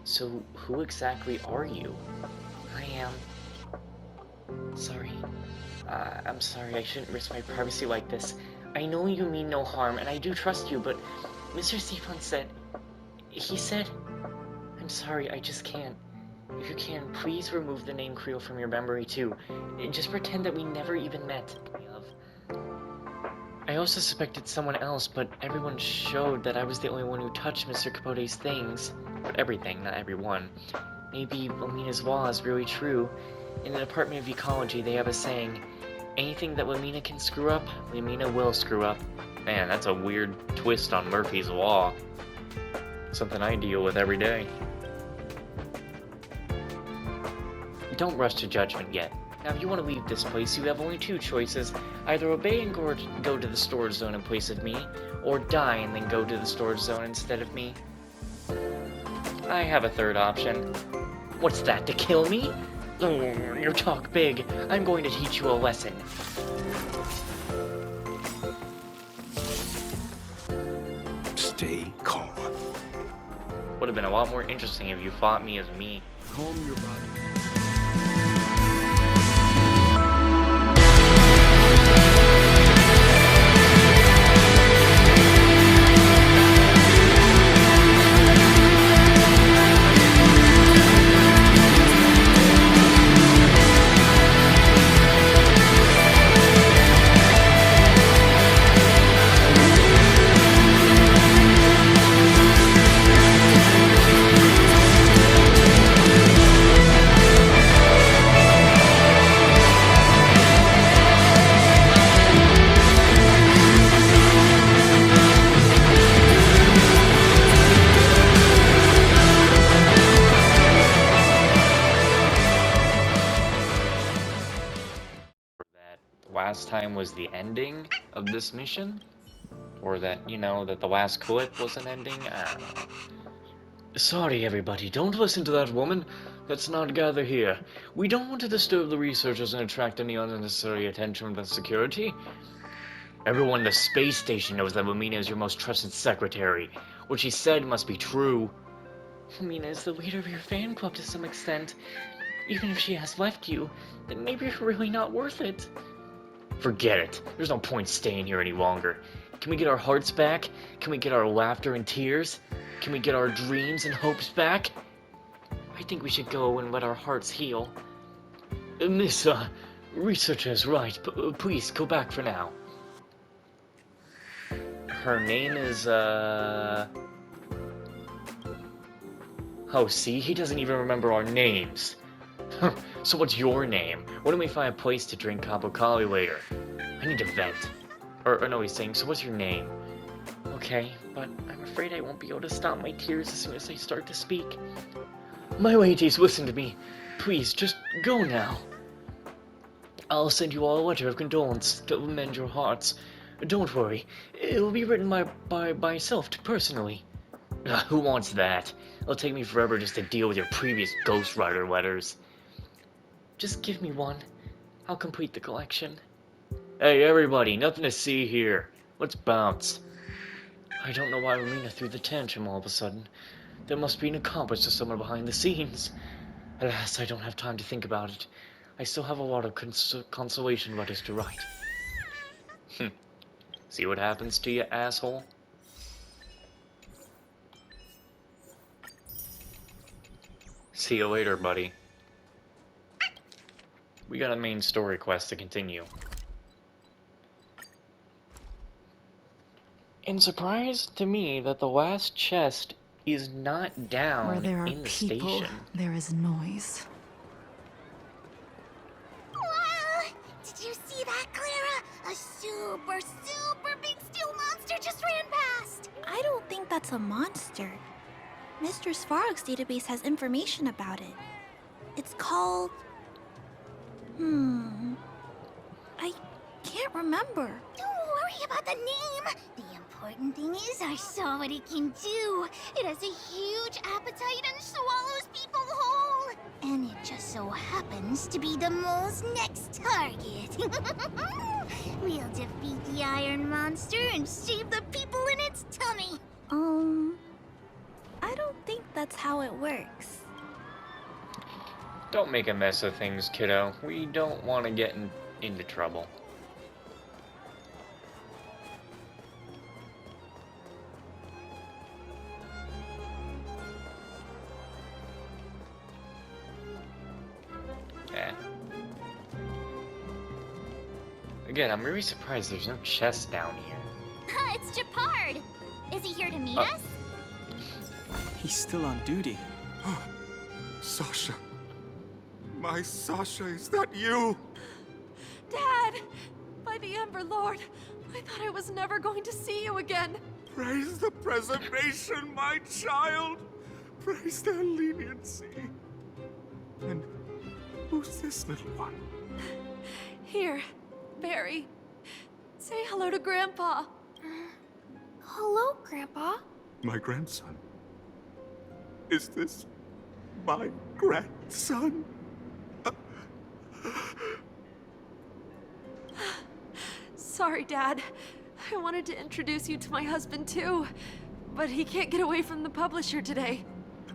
So, who exactly are you? I am... Sorry. I'm sorry, I shouldn't risk my privacy like this. I know you mean no harm, and I do trust you, but Mr. Stefan said... He said... I'm sorry, I just can't. If you can, please remove the name Creel from your memory, too. Just pretend that we never even met. I also suspected someone else, but everyone showed that I was the only one who touched Mr. Capote's things. But everything, not everyone. Maybe Lamina's law is really true. In the Department of Ecology, they have a saying, anything that Lamina can screw up, Lamina will screw up. Man, that's a weird twist on Murphy's Law. Something I deal with every day. Don't rush to judgment yet. Now, if you want to leave this place, you have only two choices. Either obey and go to the storage zone in place of me, or die and then go to the storage zone instead of me. I have a third option. What's that, to kill me? Oh, you talk big. I'm going to teach you a lesson. Stay calm. Would have been a lot more interesting if you fought me as me. Calm your body. Last time was the ending of this mission? Or that, you know, that the last clip was an ending? I don't know. Sorry, everybody, don't listen to that woman. Let's not gather here. We don't want to disturb the researchers and attract any unnecessary attention from the security. Everyone in the space station knows that Lamina is your most trusted secretary. What she said must be true. Lamina is the leader of your fan club to some extent. Even if she has left you, then maybe you're really not worth it. Forget it. There's no point staying here any longer. Can we get our hearts back? Can we get our laughter and tears? Can we get our dreams and hopes back? I think we should go and let our hearts heal. Miss, researcher is right. Please, go back for now. Her name is, Oh, see? He doesn't even remember our names. So what's your name? Why don't we find a place to drink Kapokali later? I need to vent. Or no, he's saying, so what's your name? Okay, but I'm afraid I won't be able to stop my tears as soon as I start to speak. My ladies, listen to me. Please, just go now. I'll send you all a letter of condolence to mend your hearts. Don't worry, it'll be written by myself personally. Who wants that? It'll take me forever just to deal with your previous ghostwriter letters. Just give me one. I'll complete the collection. Hey, everybody, nothing to see here. Let's bounce. I don't know why Lamina threw the tantrum all of a sudden. There must be an accomplice to someone behind the scenes. Alas, I don't have time to think about it. I still have a lot of consolation letters to write. See what happens to you, asshole? See you later, buddy. We got a main story quest to continue. And surprise to me that the last chest is not down Where there are in the people, station. there is noise. Wow! Did you see that, Clara? A super big steel monster just ran past! I don't think that's a monster. Mr. Svarog's database has information about it. It's called... I can't remember. Don't worry about the name. The important thing is I saw what it can do. It has a huge appetite and swallows people whole. And it just so happens to be the mole's next target. We'll defeat the iron monster and save the people in its tummy. I don't think that's how it works. Don't make a mess of things, kiddo. We don't want to get into trouble. Yeah. Again, I'm really surprised there's no chest down here. It's Japard! Is he here to meet us? He's still on duty. Sasha. My Sasha, is that you? Dad! By the Ember Lord, I thought I was never going to see you again. Praise the preservation, my child. Praise their leniency. And who's this little one? Here, Barry. Say hello to Grandpa. Hello, Grandpa. My grandson. Is this my grandson? Sorry, Dad. I wanted to introduce you to my husband too, but he can't get away from the publisher today.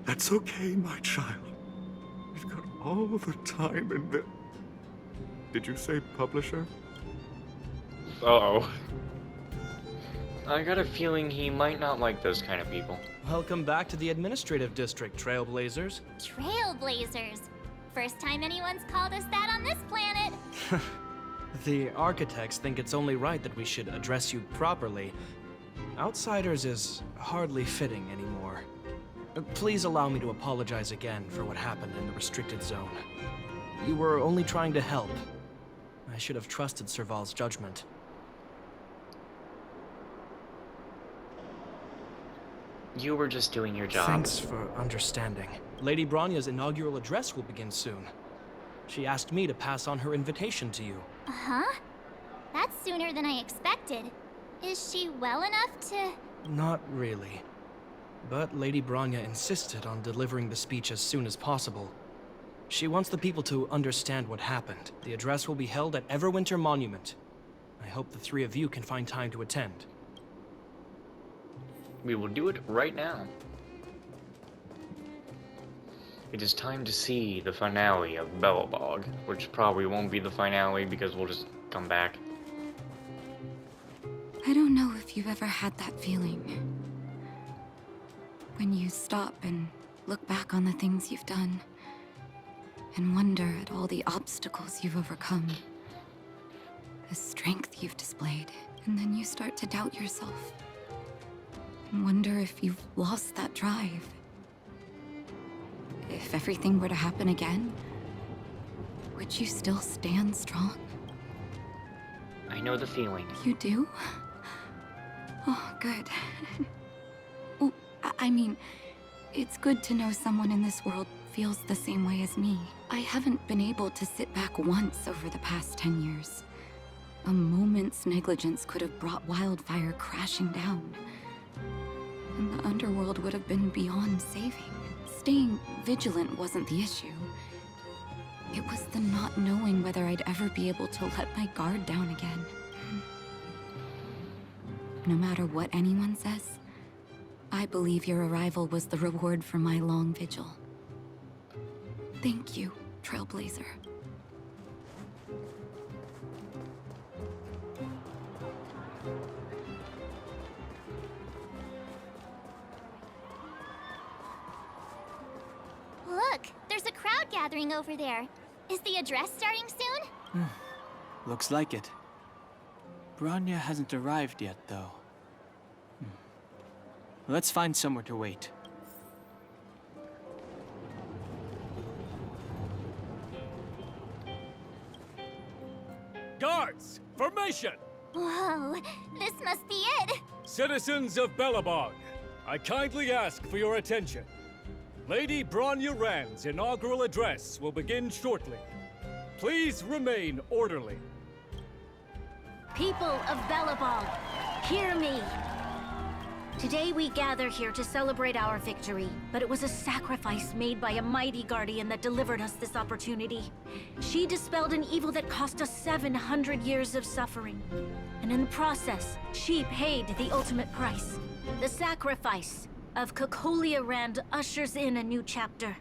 That's okay, my child. We've got all the time in the... Did you say publisher? Uh-oh. I got a feeling he might not like those kind of people. Welcome back to the administrative district, Trailblazers. Trailblazers. First time anyone's called us that on this planet. The architects think it's only right that we should address you properly. Outsiders is hardly fitting anymore. Please allow me to apologize again for what happened in the restricted zone. You were only trying to help. I should have trusted Serval's judgment. You were just doing your job. Thanks for understanding. Lady Bronya's inaugural address will begin soon. She asked me to pass on her invitation to you. Uh-huh. That's sooner than I expected. Is she well enough to... Not really. But Lady Bronya insisted on delivering the speech as soon as possible. She wants the people to understand what happened. The address will be held at Everwinter Monument. I hope the three of you can find time to attend. We will do it right now. It is time to see the finale of Belobog, which probably won't be the finale because we'll just come back. I don't know if you've ever had that feeling. When you stop and look back on the things you've done, and wonder at all the obstacles you've overcome, the strength you've displayed, and then you start to doubt yourself, and wonder if you've lost that drive. If everything were to happen again, would you still stand strong? I know the feeling. You do? Oh, good. Well, I mean, it's good to know someone in this world feels the same way as me. I haven't been able to sit back once over the past 10 years. A moment's negligence could have brought wildfire crashing down. And the underworld would have been beyond saving. Staying vigilant wasn't the issue. It was the not knowing whether I'd ever be able to let my guard down again. No matter what anyone says, I believe your arrival was the reward for my long vigil. Thank you, Trailblazer. Look, there's a crowd gathering over there. Is the address starting soon? Looks like it. Bronya hasn't arrived yet, though. Let's find somewhere to wait. Guards, formation! Whoa, this must be it. Citizens of Belobog, I kindly ask for your attention. Lady Bronya Rand's inaugural address will begin shortly. Please remain orderly. People of Belobog, hear me. Today we gather here to celebrate our victory, but it was a sacrifice made by a mighty guardian that delivered us this opportunity. She dispelled an evil that cost us 700 years of suffering. And in the process, she paid the ultimate price. The sacrifice of Cocolia Rand ushers in a new chapter.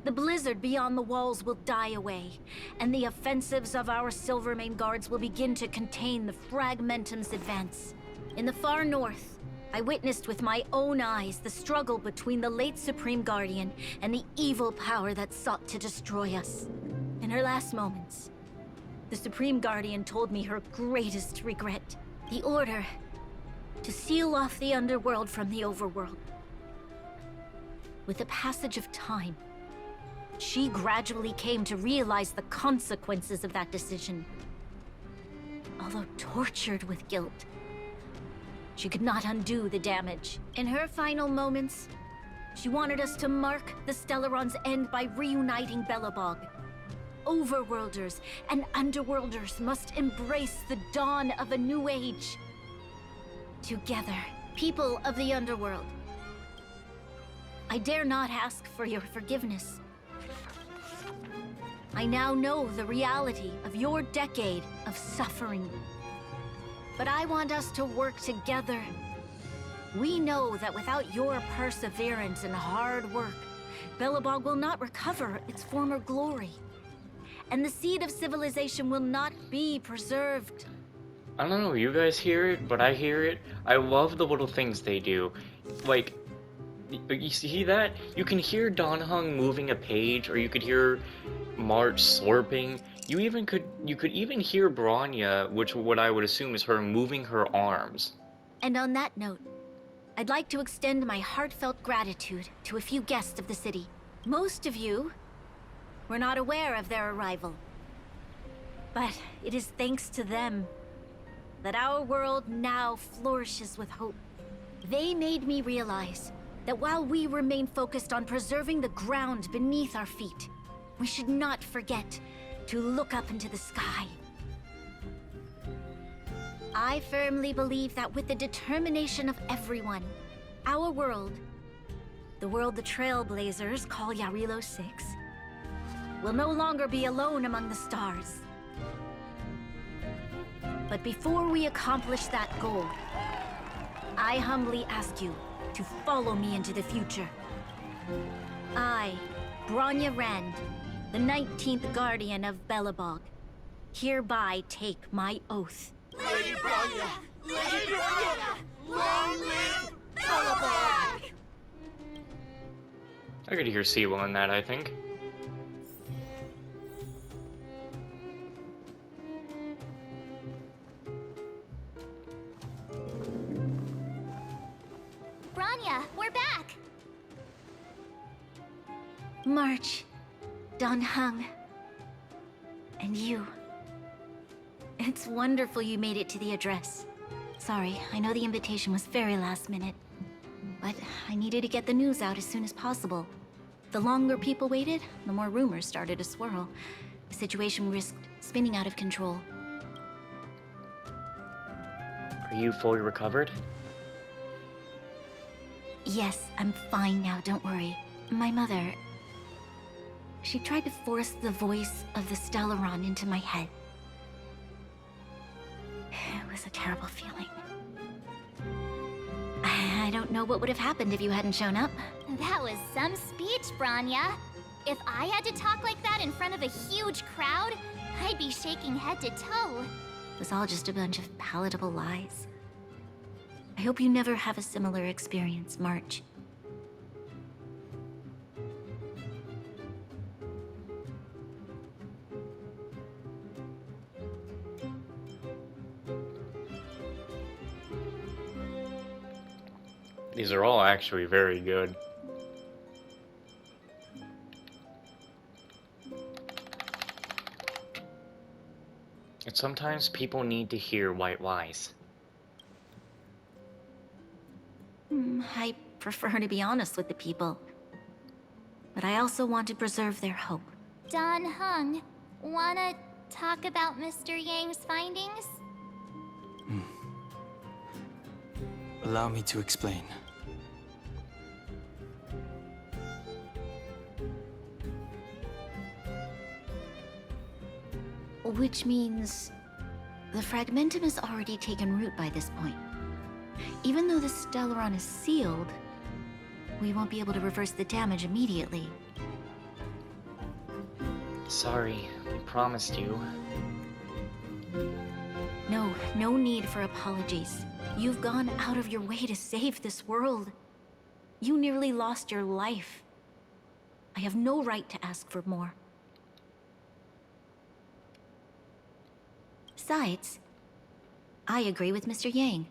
The blizzard beyond the walls will die away, and the offensives of our Silvermane guards will begin to contain the Fragmentum's advance. In the far north, I witnessed with my own eyes the struggle between the late Supreme Guardian and the evil power that sought to destroy us. In her last moments, the Supreme Guardian told me her greatest regret: the order to seal off the underworld from the overworld. With the passage of time, she gradually came to realize the consequences of that decision. Although tortured with guilt, she could not undo the damage. In her final moments, she wanted us to mark the Stellaron's end by reuniting Belobog. Overworlders and Underworlders must embrace the dawn of a new age. Together, people of the Underworld, I dare not ask for your forgiveness. I now know the reality of your decade of suffering. But I want us to work together. We know that without your perseverance and hard work, Belobog will not recover its former glory. And the seed of civilization will not be preserved. I don't know, you guys hear it, but I hear it. I love the little things they do. Like, you see that? You can hear Don Hung moving a page, or you could hear March slurping. You could even hear Bronya, which what I would assume is her moving her arms. And on that note, I'd like to extend my heartfelt gratitude to a few guests of the city. Most of you were not aware of their arrival. But it is thanks to them that our world now flourishes with hope. They made me realize that while we remain focused on preserving the ground beneath our feet, we should not forget to look up into the sky. I firmly believe that with the determination of everyone, our world, the world the Trailblazers call Yarilo 6, will no longer be alone among the stars. But before we accomplish that goal, I humbly ask you to follow me into the future. I, Bronya Rand, the 19th Guardian of Belobog, hereby take my oath. Lady Bronya! Lady Bronya! Long live Belobog! I could hear Silo in that, I think. Bronya, we're back! March, Don Hung, and you. It's wonderful you made it to the address. Sorry, I know the invitation was very last minute, but I needed to get the news out as soon as possible. The longer people waited, the more rumors started to swirl. The situation risked spinning out of control. Are you fully recovered? Yes, I'm fine now, don't worry. My mother... she tried to force the voice of the Stellaron into my head. It was a terrible feeling. I don't know what would have happened if you hadn't shown up. That was some speech, Bronya. If I had to talk like that in front of a huge crowd, I'd be shaking head to toe. It was all just a bunch of palatable lies. I hope you never have a similar experience, March. These are all actually very good. And sometimes people need to hear white lies. I prefer to be honest with the people. But I also want to preserve their hope. Don Hung, wanna talk about Mr. Yang's findings? Allow me to explain. Which means the Fragmentum has already taken root by this point. Even though the Stellaron is sealed, we won't be able to reverse the damage immediately. Sorry, we promised you. No need for apologies. You've gone out of your way to save this world. You nearly lost your life. I have no right to ask for more. Besides, I agree with Mr. Yang.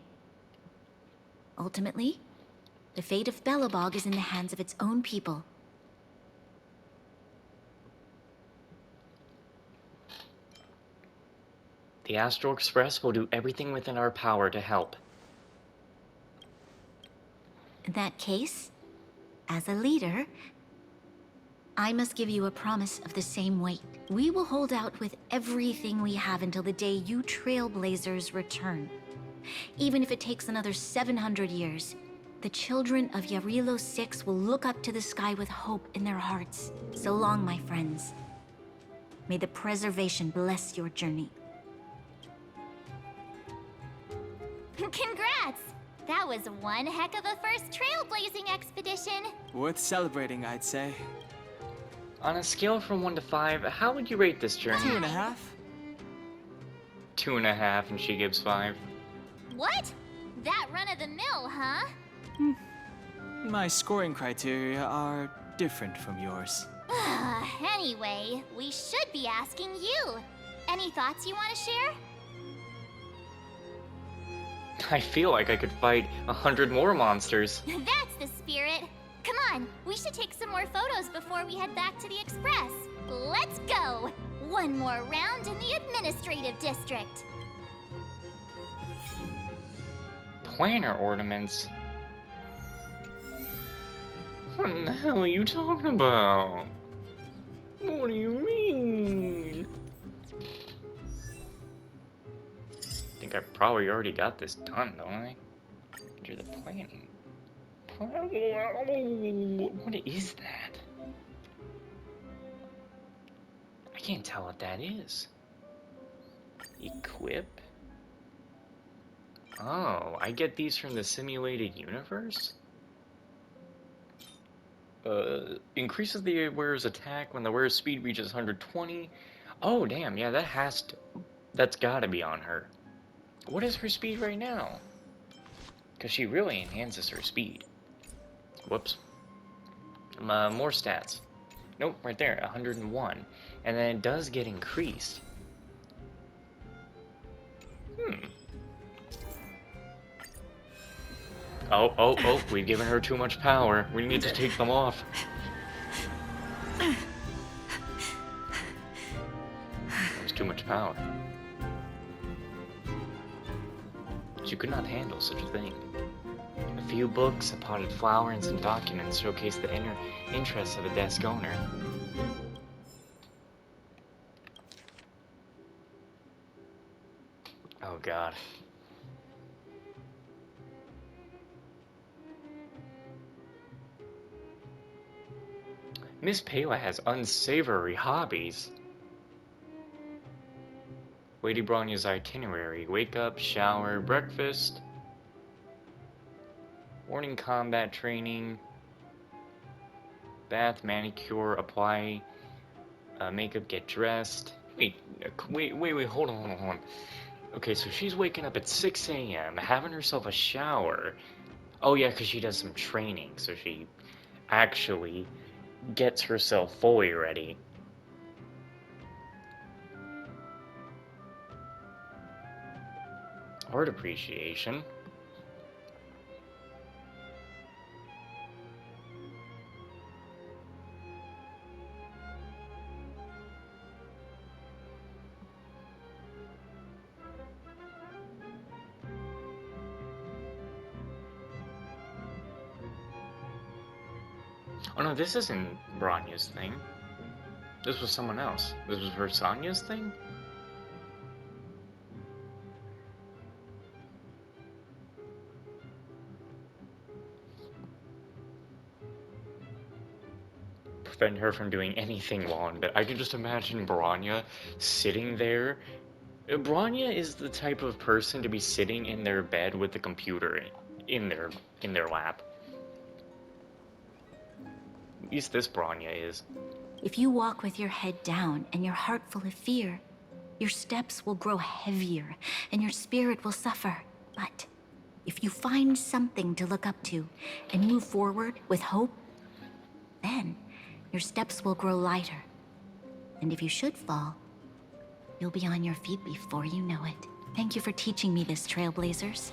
Ultimately, the fate of Belobog is in the hands of its own people. The Astral Express will do everything within our power to help. In that case, as a leader, I must give you a promise of the same weight. We will hold out with everything we have until the day you Trailblazers return. Even if it takes another 700 years, the children of Yarilo 6 will look up to the sky with hope in their hearts. So long, my friends. May the preservation bless your journey. Congrats! That was one heck of a first trailblazing expedition. Worth celebrating, I'd say. On a scale from 1 to 5, how would you rate this journey? 2.5? 2.5, and she gives 5. What? That run-of-the-mill, huh? My scoring criteria are different from yours. Anyway, we should be asking you. Any thoughts you want to share? I feel like I could fight 100 more monsters. That's the spirit. Come on, we should take some more photos before we head back to the Express. Let's go! One more round in the administrative district. Planner ornaments? What in the hell are you talking about? What do you mean? I think I probably already got this done, don't I? Do the planning. What is that? I can't tell what that is. Equip? Oh, I get these from the simulated universe? Increases the wearer's attack when the wearer's speed reaches 120. Oh, damn, yeah, that's gotta be on her. What is her speed right now? Because she really enhances her speed. Whoops. More stats. Nope, right there, 101. And then it does get increased. Oh, we've given her too much power. We need to take them off. There's too much power. She could not handle such a thing. A few books, a potted flower, and some documents showcase the inner interests of a desk owner. Oh god. Miss Pela has unsavory hobbies. Lady Bronya's itinerary. Wake up, shower, breakfast. Morning combat training. Bath, manicure, apply makeup, get dressed. Wait, hold on. Okay, so she's waking up at 6 a.m., having herself a shower. Oh yeah, because she does some training, so she actually gets herself fully ready. Art appreciation. Oh no, this isn't Bronya's thing. This was someone else. This was Versanya's thing? Prevent her from doing anything long, but I can just imagine Bronya sitting there. Bronya is the type of person to be sitting in their bed with the computer in their lap. At least this Bronya is. If you walk with your head down and your heart full of fear, your steps will grow heavier and your spirit will suffer. But if you find something to look up to and move forward with hope, then your steps will grow lighter. And if you should fall, you'll be on your feet before you know it. Thank you for teaching me this, Trailblazers.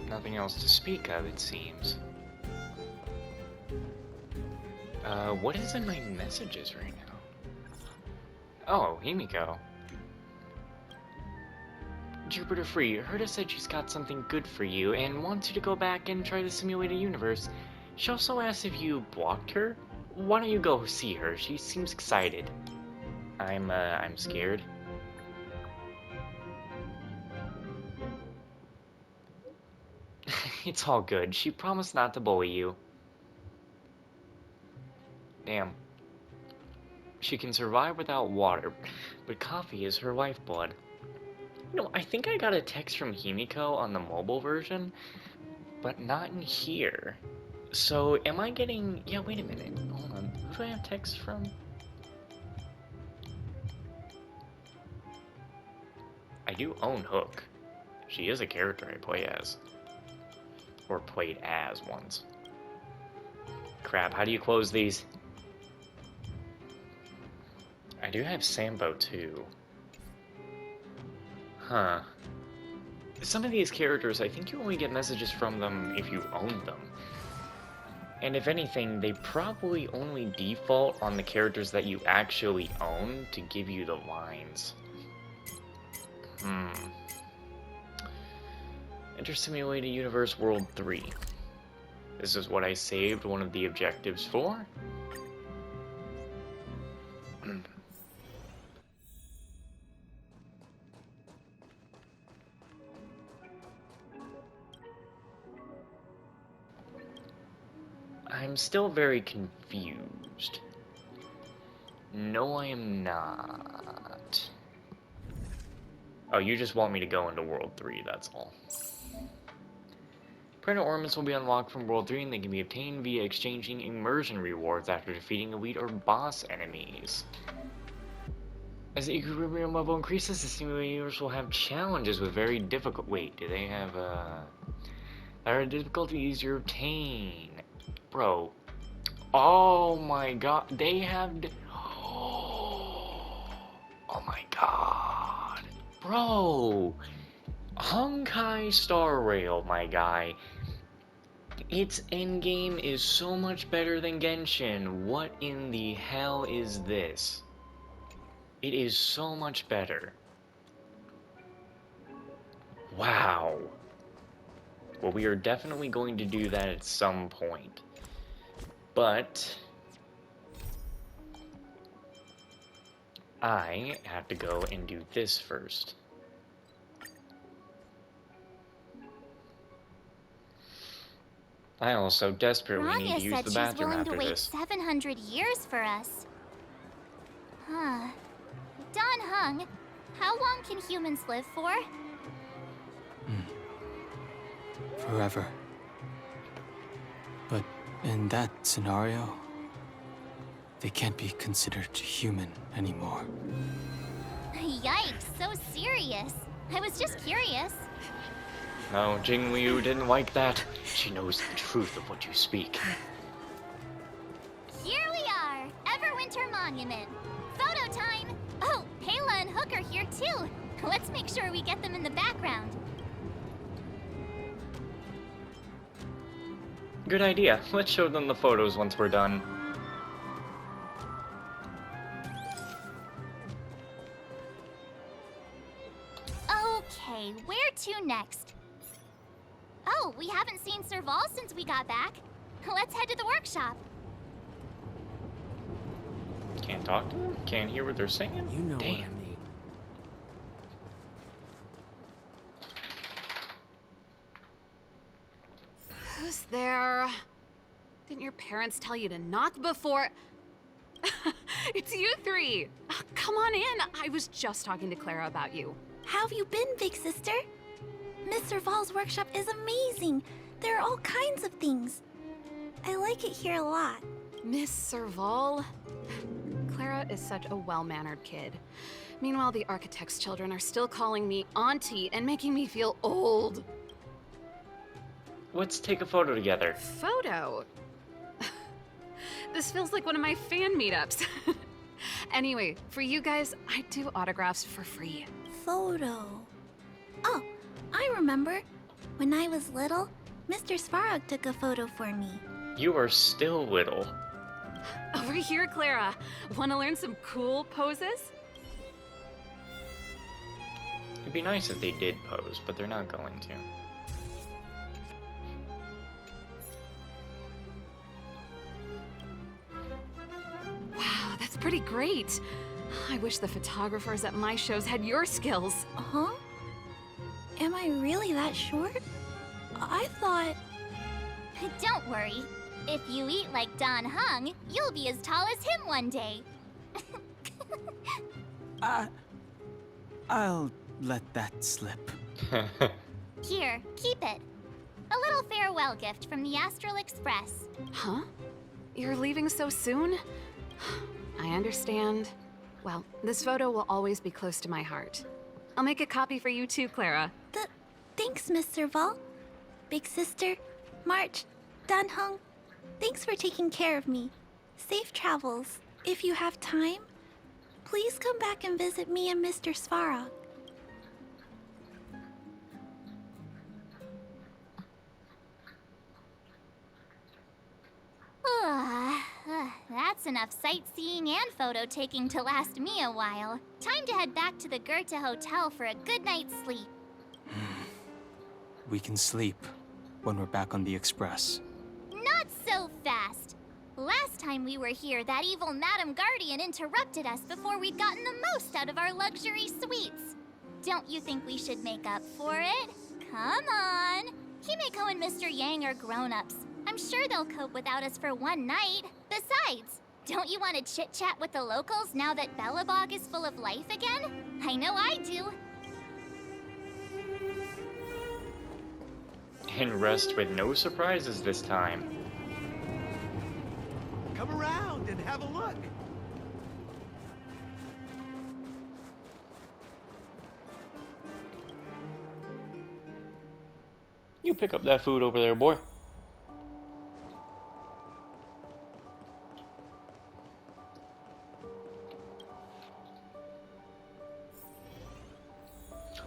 Nothing else to speak of, it seems. What is in my messages right now? Oh, Himiko. Jupiter Free, Herta said she's got something good for you and wants you to go back and try to simulate a universe. She also asked if you blocked her. Why don't you go see her? She seems excited. I'm scared. It's all good. She promised not to bully you. Damn. She can survive without water, but coffee is her lifeblood. You know, I think I got a text from Himiko on the mobile version, but not in here. So, am I getting... Yeah, wait a minute. Hold on. Who do I have text from? I do own Hook. She is a character I play as. Or played as once. Crap, how do you close these? I do have Sambo too. Huh. Some of these characters, I think you only get messages from them if you own them. And if anything, they probably only default on the characters that you actually own to give you the lines. Enter Simulated Universe World 3. This is what I saved one of the objectives for. I'm still very confused. No, I am not. Oh, you just want me to go into World 3, that's all. Predator ornaments will be unlocked from World 3 and they can be obtained via exchanging immersion rewards after defeating elite or boss enemies. As the equilibrium level increases, the simulated universe will have challenges with very difficult... Wait, do they have, that are difficulty easier to obtain? Bro. Oh my god. They have... Oh my god. Bro. Honkai Star Rail, my guy. Its endgame is so much better than Genshin. What in the hell is this? It is so much better. Wow. Well, we are definitely going to do that at some point. But I have to go and do this first. I also desperately need to use the bathroom after this. Bronya said she's willing to wait 700 years for us. Huh. Don Hung, how long can humans live for? Forever. But in that scenario, they can't be considered human anymore. Yikes, so serious. I was just curious. No, Jingliu didn't like that. She knows the truth of what you speak. Here we are, Everwinter Monument. Photo time! Oh, Payla and Hook are here too. Let's make sure we get them in the background. Good idea. Let's show them the photos once we're done. Okay, where to next? Oh, we haven't seen Serval since we got back. Let's head to the workshop. Can't talk to them? Can't hear what they're saying? You know Damn. what I mean. Who's there? Didn't your parents tell you to knock before... It's you three! Come on in. I was just talking to Clara about you. How have you been, big sister? Mr. Val's workshop is amazing. There are all kinds of things. I like it here a lot. Miss Serval? Clara is such a well-mannered kid. Meanwhile, the architect's children are still calling me auntie and making me feel old. Let's take a photo together. Photo? This feels like one of my fan meetups. Anyway, for you guys, I do autographs for free. Photo. Oh, I remember. When I was little, Mr. Svarog took a photo for me. You are still little. Over here, Clara. Want to learn some cool poses? It'd be nice if they did pose, but they're not going to. Wow, that's pretty great. I wish the photographers at my shows had your skills. Huh? Am I really that short? I thought... Don't worry. If you eat like Don Hung, you'll be as tall as him one day. I'll let that slip. Here, keep it. A little farewell gift from the Astral Express. Huh? You're leaving so soon? I understand. Well, this photo will always be close to my heart. I'll make a copy for you too, Clara. Thanks, Miss Serval. Big sister, March, Dan Hung, thanks for taking care of me. Safe travels. If you have time, please come back and visit me and Mr. Svarog. That's enough sightseeing and photo taking to last me a while. Time to head back to the Goethe Hotel for a good night's sleep. We can sleep when we're back on the Express. Not so fast. Last time we were here, that evil Madam Guardian interrupted us before we'd gotten the most out of our luxury suites. Don't you think we should make up for it? Come on. Himeko and Mr. Yang are grown-ups. I'm sure they'll cope without us for one night. Besides, don't you want to chit-chat with the locals now that Belobog is full of life again? I know I do. And rest with no surprises this time. Come around and have a look. You pick up that food over there, boy.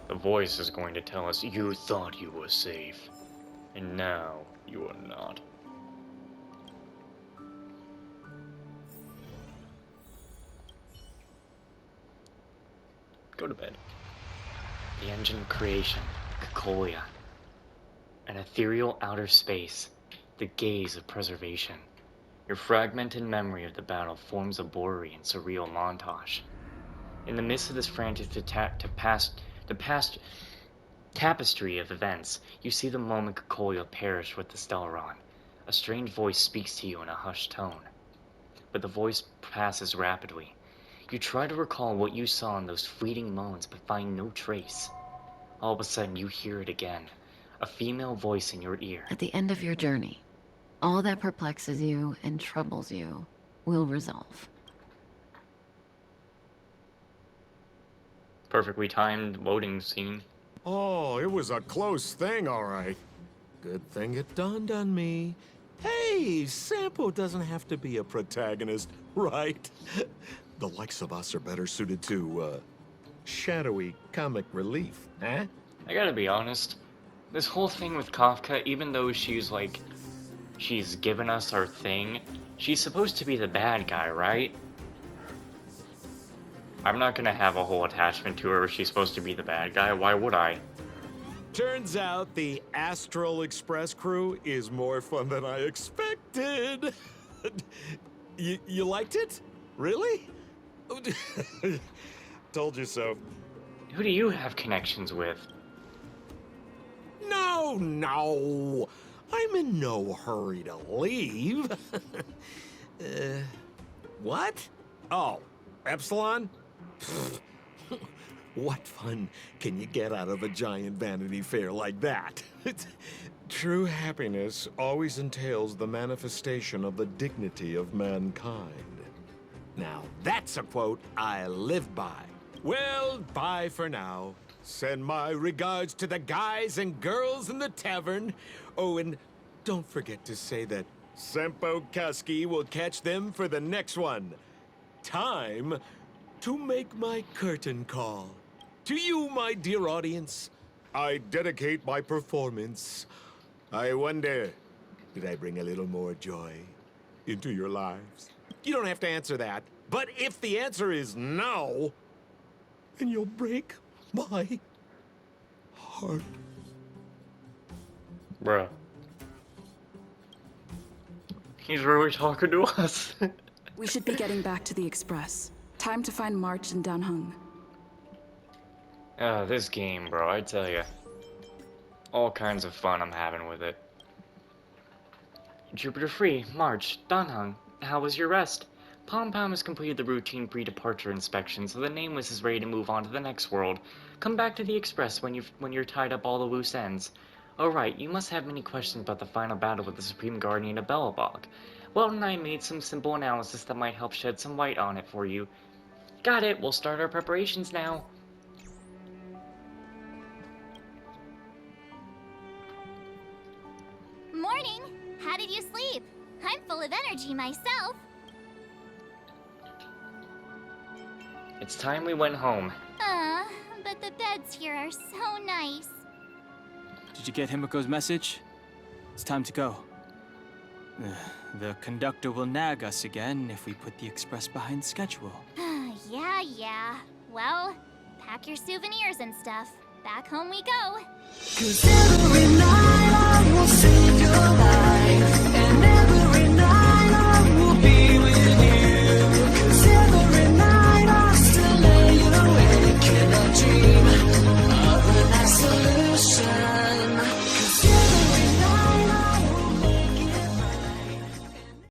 The voice is going to tell us you thought you were safe, and now you are not. Go to bed. The engine of creation, Cocolia. An ethereal outer space, the gaze of preservation. Your fragmented memory of the battle forms a blurry and surreal montage. In the midst of this frantic past tapestry of events, you see the moment Cocolia perished with the Stellaron. A strange voice speaks to you in a hushed tone. But the voice passes rapidly. You try to recall what you saw in those fleeting moments, but find no trace. All of a sudden, you hear it again. A female voice in your ear. At the end of your journey, all that perplexes you and troubles you will resolve. Perfectly timed loading scene. Oh, it was a close thing, all right. Good thing it dawned on me. Hey, Sampo doesn't have to be a protagonist, right? The likes of us are better suited to, shadowy comic relief, huh? I gotta be honest. This whole thing with Kafka, even though she's given us our thing, she's supposed to be the bad guy, right? I'm not gonna have a whole attachment to her if she's supposed to be the bad guy. Why would I? Turns out the Astral Express crew is more fun than I expected. You liked it? Really? Told you so. Who do you have connections with? No. I'm in no hurry to leave. What? Oh, Epsilon? What fun can you get out of a giant Vanity Fair like that? True happiness always entails the manifestation of the dignity of mankind. Now, that's a quote I live by. Well, bye for now. Send my regards to the guys and girls in the tavern. Oh, and don't forget to say that Sempo Kaski will catch them for the next one. Time to make my curtain call. To you, my dear audience, I dedicate my performance. I wonder, did I bring a little more joy into your lives? You don't have to answer that. But if the answer is no, then you'll break my heart. Bruh. He's really talking to us. We should be getting back to the Express. Time to find March and Danhung. This game, bro, I tell ya. All kinds of fun I'm having with it. Jupiter Free, March, Danhung, how was your rest? Pom Pom has completed the routine pre-departure inspection, so the Nameless is ready to move on to the next world. Come back to the Express when you're tied up all the loose ends. Oh right, you must have many questions about the final battle with the Supreme Guardian of Belobog. Well, and I made some simple analysis that might help shed some light on it for you. Got it, we'll start our preparations now. Morning! How did you sleep? I'm full of energy myself. It's time we went home. But the beds here are so nice. Did you get Himiko's message? It's time to go. The conductor will nag us again if we put the express behind schedule. Yeah. Well, pack your souvenirs and stuff. Back home we go. 'Cause every night